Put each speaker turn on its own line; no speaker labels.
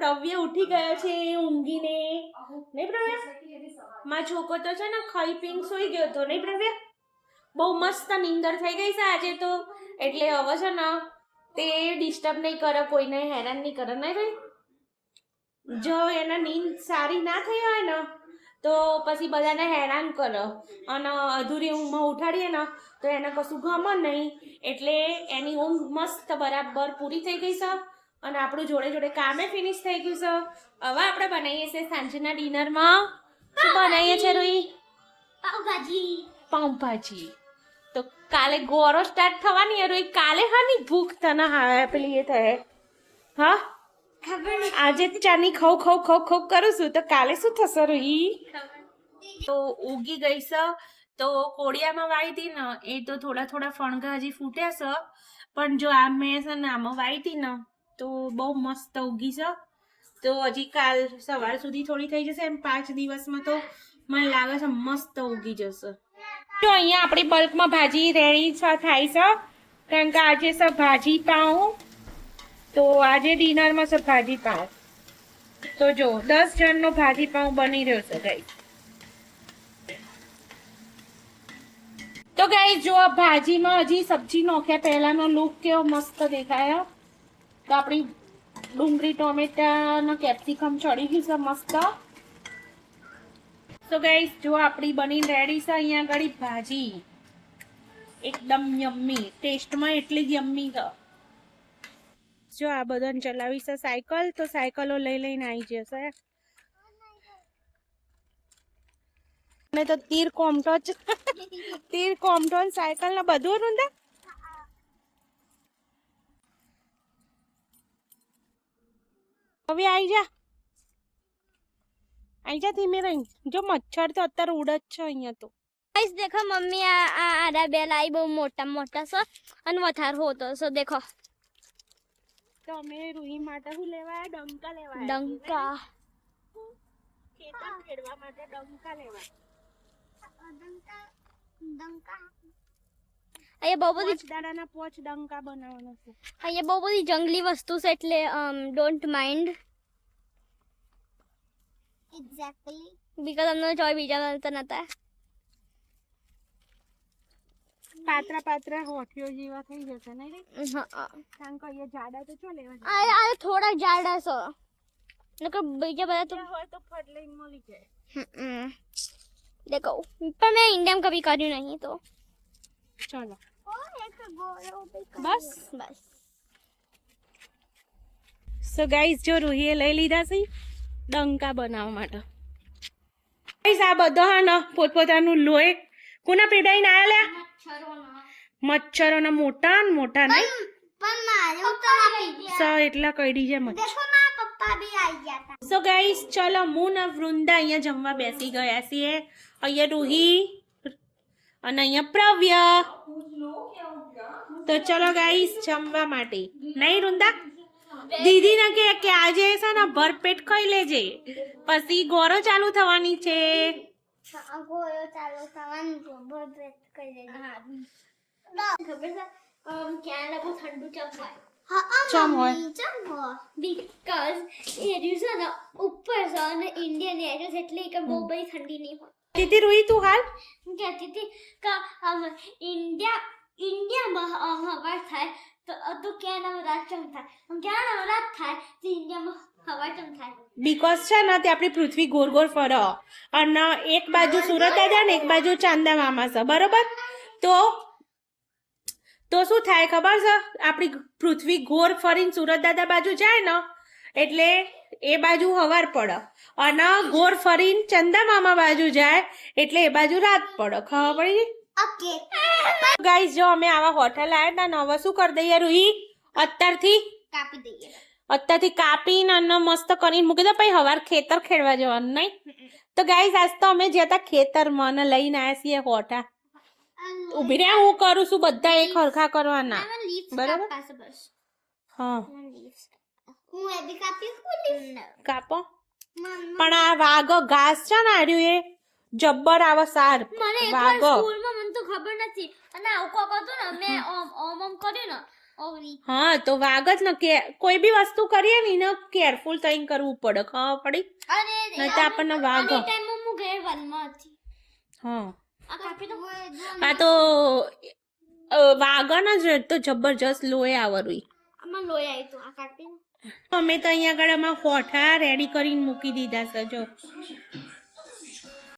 પ્રવ્ય ઉઠી ગયો છે ઊંઘીને. નહીં પ્રવ્ય? મારો છોકરો તો છે ને ખાઈ પીને સૂઈ ગયો હતો. નહીં પ્રવ્ય? બહુ મસ્ત નીંદર થઈ ગઈ છે આજે તો. એટલે હવે છે ને તે ડિસ્ટર્બ નહીં કરે, કોઈને હેરાન નહીં કરે. નહીં ભાઈ? જો એના નીંદ સારી ના થઈ હોય ને તો પછી બધાને હેરાન કરે અને અધૂરી ઊંઘમાં ઉઠાડીએ ને તો એને કશું ગમે નહીં. એટલે એની ઊંઘ મસ્ત બરાબર પૂરી થઈ ગઈ છે અને આપણું જોડે જોડે કામે ફિનિશ થઈ ગયું છે. હવે આપણે બનાવીએ છીએ સાંજના ડિનરમાં. શું બનાવીએ છીએ રોઈ?
પાવભાજી.
પાવભાજી. તો કાલે ગોરો સ્ટાર્ટ થવાની રોઈ. કાલે હાની ભૂખ તને હા પેલી એ થાય? હા આજે ચાની ખવ કરું છું તો કાલે શું થશે રોહી? તો ઉગી ગઈ છે. તો કોડિયામાં વાવી હતી ને એ તો થોડા ફણગા હજી ફૂટ્યા છે, પણ જો આ મેં છે ને આમાં વાવી હતી ને તો બહુ મસ્ત ઉગી છે. તો હજી કાલ સવાર સુધી થોડી થઈ જશે, એમ 5 દિવસમાં તો મને લાગે છે મસ્ત ઉગી જશે. તો અહીંયા આપણી બલ્કમાં ભાજી રેડી થાય છે, કારણ કે આજે છે ભાજી પાઉં. તો આજે ડિનરમાં છે ભાજી પાઉં. તો જો 10 જણનો ભાજી પાઉં બની રહ્યો છે ગાઈસ. તો ગાઈસ જો આ ભાજીમાં હજી સબ્જી નાખ્યા પહેલાનો લુક કેવો મસ્ત દેખાય. તો આપણી ડુંગળી ટોમેટા અને કેપ્સિકમ ચડી ગયું છે મસ્ત. તો ગાઈસ જો આપણી બની રેડી છે અહીંયા આગળ ભાજી. એકદમ યમ્મી, ટેસ્ટમાં એટલી જ યમ્મી છે. જો આ બધાને ચલાવી છે સાયકલ, તો સાયકલો લઈને આવી જશે. અને તો તીર કોમટો સાયકલ ને બધું રૂંદા. હવે આવી જા ધીમે રહી. જો મચ્છર તો અત્યારે ઉડ જ છે અહીંયા તો.
ગાઈસ દેખો મમ્મી આ બે લાઈ બહુ મોટા મોટા છે અને વધારે હોતો છે. દેખો
તો અમે રૂહી માટે શું લેવા? ડંકા લેવા.
ડંકા
ખેતર ખેડવા માટે ડંકા લેવા.
અહીંયા બહુ બધી
દાડાના પોચ ડંકા બનાવવાના છે.
અહીંયા બહુ બધી જંગલી વસ્તુ છે એટલે ડોન્ટ માઇન્ડ. એક્ઝેક્ટલી બીકોઝ અમને જોઈ બીજા મળતા નતા.
પાત્રા હોઠીઓ જેવા થઈ જશે નહીં? કારણ કે અહીંયા જાડા તો ચો લેવા.
આ થોડા જાડા છે, નકર બીજા બધા તો
હોય તો ફટ લઈને મળી જાય.
देखो पर मैं इंडिया में कभी करी नहीं तो
चलो बस સો ગાઈસ જો રૂહીએ લઈ લીધા છે ડંકા બનાવવા માટે. ગાઈસ આ બધો હા ને પોતપોતાનું લોહી કોના પીડાઈને આયા લે? મચ્છરોના મોટા મોટા નહીં
પણ મારે ઉતરા
સ એટલા કઈડી છે મચ્છર.
देखो मां पप्पा भी आ गया था.
સો ગાઈસ ચલો હું ને વૃંદા અહીંયા જમવા બેસી ગયા છીએ. અહીંયા રૂહી અને અહીંયા પ્રવ્ય. તો ચલો ગાઈસ જમવા માટે. નહીં વૃંદા? દીદી ને કે આજે છે ને ભરપેટ ખાઈ લેજે, પછી ગોરો ચાલુ થવાની છે.
ગોળો ચાલુ થવાનું ભરપેટ કરી લેજે. ખબર છે ક્યાં બહુ ઠંડુ ચમવાય.
ચમ હોય
બીકોઝ એરિયું છે ને ઉપર છે અને ઇન્ડિયન એરિયું એટલે કે બહુ બધી ઠંડી નહીં હોય.
દીદી રૂહી તું હાલ
હું કહેતી હતી કે ઇન્ડિયામાં હવા થાય તો ક્યાં નવરાત ચમ થાય, ક્યાં નવરાત થાય તો ઇન્ડિયામાં હવા ચમ થાય.
બીકોઝ છે ને તે આપણી પૃથ્વી ગોર ગોર ફરે અને એક બાજુ સુરત દાદા ને એક બાજુ ચાંદા મામા છે, બરોબર? તો શું થાય ખબર છે? આપણી પૃથ્વી ગોર ફરીને સુરત દાદા બાજુ જાય ને એટલે એ બાજુ હવાર પડે અને ગોર ફરીને ચંદા મામા બાજુ જાય એટલે એ બાજુ રાત પડે. ખબર પડી?
ઓકે
ગાઈસ જો અમે આવા હોટલ આવ્યા હતા ને હવે શું કરી દઈએ રૂહી? અત્યારથી
કાપી દઈએ.
અત્યારથી કાપીને અને મસ્ત કરીને મૂકી દો, પછી હવાર ખેતર ખેડવા જવાનું નહીં. તો ગાઈસ આજ તો અમે જ્યાં હતા ખેતરમાં અને લઈને આવ્યા છીએ હોટા. ઉભી રહે હું કરું છું, બધા એક હરખા કરવાના, બરાબર? હા
હું એ બી કાપી હું
કાપો. પણ આ વાઘો ઘાસ છે ને આર્યું એ જબ્બર આવે સાર
મને
વાઘો.
સ્કૂલમાં મને તો ખબર નથી અને આવું કોક હતું ને મેં ઓમ કર્યું ને ઓરી
હા તો વાગ જ ને કે કોઈ બી વસ્તુ કરીએ ને એને કેરફુલ થઈને કરવું પડે ખબર પડી
અરે
નહીં તો આપણને વાગ
ટાઈમમાં હું ઘેર વનમાં હતી
હા
આ કાપી તો
આ તો વાગન જ તો જબરજસ્ત લોહી આવરું
આમાં લોહી આવી તો આ કાપી
અમે તો અહીંયા આગળ અમારા હોઠા રેડી કરીને મૂકી દીધા છે જો